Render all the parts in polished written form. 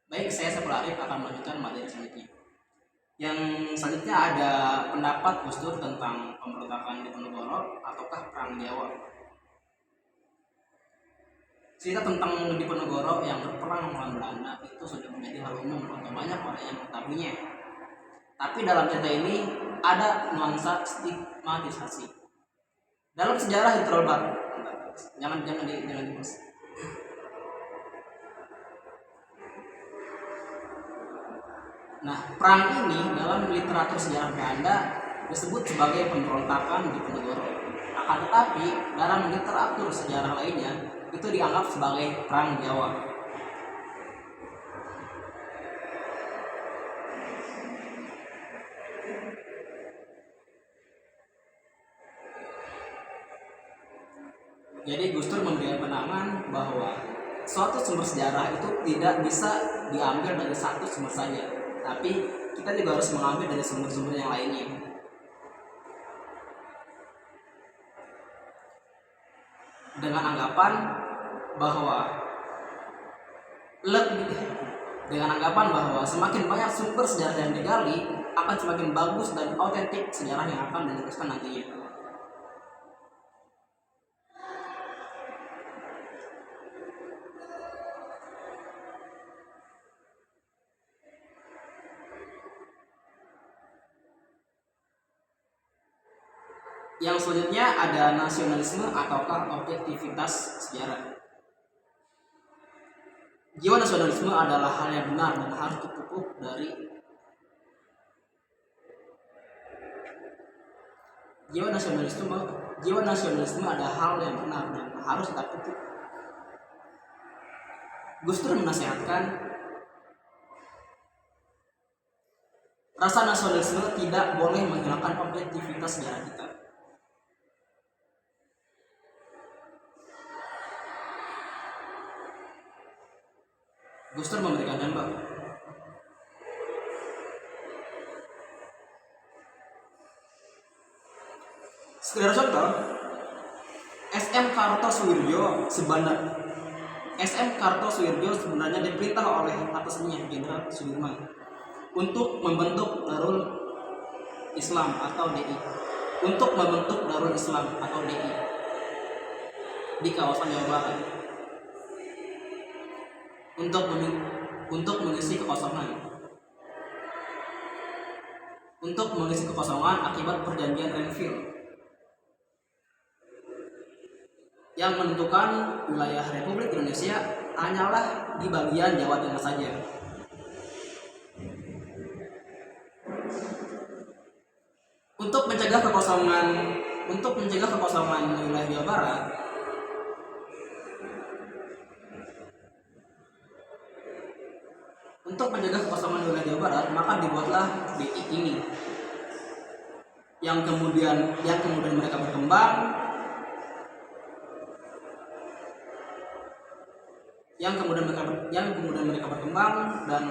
Baik, saya Saiful Arif akan melanjutkan materi selanjutnya. Yang selanjutnya ada pendapat Gus Dur tentang pemberontakan Diponegoro ataukah Perang Jawa. Cerita tentang Diponegoro yang berperang melawan Belanda itu sudah menjadi hal umum atau banyak orang yang mengetahuinya. Tapi dalam cerita ini ada nuansa stigmatisasi. Dalam sejarah itu terlibat. Jangan dibahas. Nah, perang ini dalam literatur sejarah Belanda disebut sebagai pemberontakan Diponegoro. Akan tetapi dalam literatur sejarah lainnya itu dianggap sebagai Perang Jawa. Jadi Gus Dur memberikan pandangan bahwa suatu sumber sejarah itu tidak bisa diambil dari satu sumber saja, tapi kita juga harus mengambil dari sumber-sumber yang lainnya. Dengan anggapan bahwa semakin banyak sumber sejarah yang digali, akan semakin bagus dan autentik sejarah yang akan dituliskan nantinya. Yang selanjutnya ada nasionalisme ataukah objektivitas sejarah. Jiwa nasionalisme adalah hal yang benar dan harus dipupuk dari jiwa nasionalisme adalah hal yang benar dan harus dipupuk. Gus Dur menasihatkan rasa nasionalisme tidak boleh menghilangkan objektivitas sejarah kita. Gus Dur memberikan contoh. Sekedar contoh, SM Kartosuwirjo sebenarnya diperintah oleh atasannya Jenderal Sudirman untuk membentuk Darul Islam atau DI. Di kawasan Jawa Barat. Untuk mengisi kekosongan akibat perjanjian Renville yang menentukan wilayah Republik Indonesia hanyalah di bagian Jawa Tengah saja. Untuk mencegah kekosongan wilayah Jawa Barat, maka dibuatlah DI ini yang kemudian mereka berkembang dan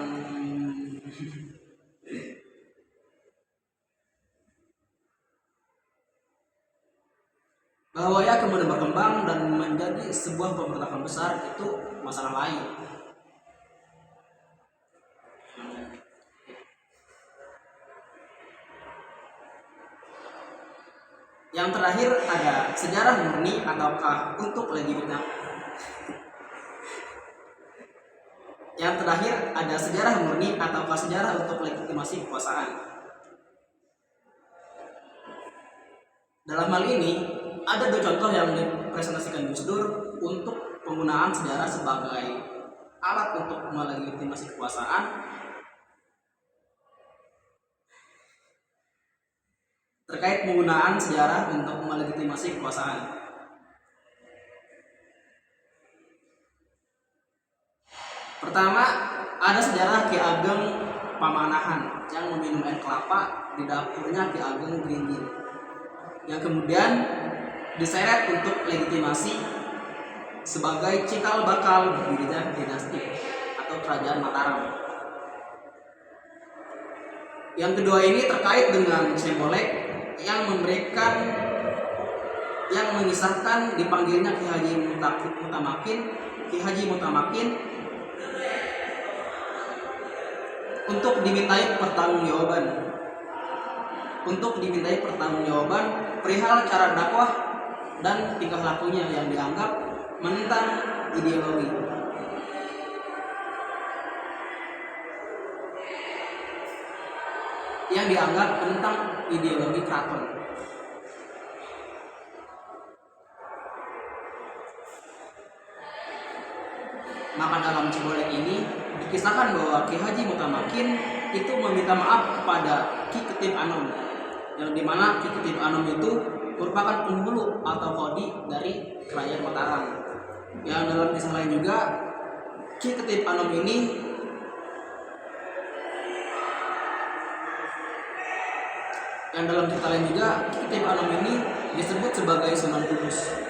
bahwa ya kemudian berkembang dan menjadi sebuah pemberontakan besar itu masalah lain. Yang terakhir ada sejarah murni ataukah untuk legitimasi kekuasaan. Dalam hal ini ada dua contoh yang dipresentasikan Gus Dur untuk penggunaan sejarah sebagai alat untuk melegitimasi kekuasaan. Terkait penggunaan sejarah untuk melegitimasi kekuasaan. Pertama, ada sejarah Ki Ageng Pamanahan yang meminum air kelapa di dapurnya Ki Ageng Gringgir, yang kemudian diseret untuk legitimasi sebagai cikal bakal berdirinya dinasti atau kerajaan Mataram. Yang kedua ini terkait dengan Cembolek yang mengisahkan dipanggilnya Ki Haji Mutamakin untuk dimintai pertanggungjawaban perihal cara dakwah dan tingkah lakunya yang dianggap menentang ideologi. Keraton. Maka dalam Cibolek ini dikisahkan bahwa Ki Haji Mutamakin itu meminta maaf kepada Ki Ketip Anom, yang dimana Ki Ketip Anom itu merupakan penghulu atau kodi dari Kerajaan Mataram. Yang dalam kisah lain juga Ki Ketip Anom ini disebut sebagai Sunan Kudus.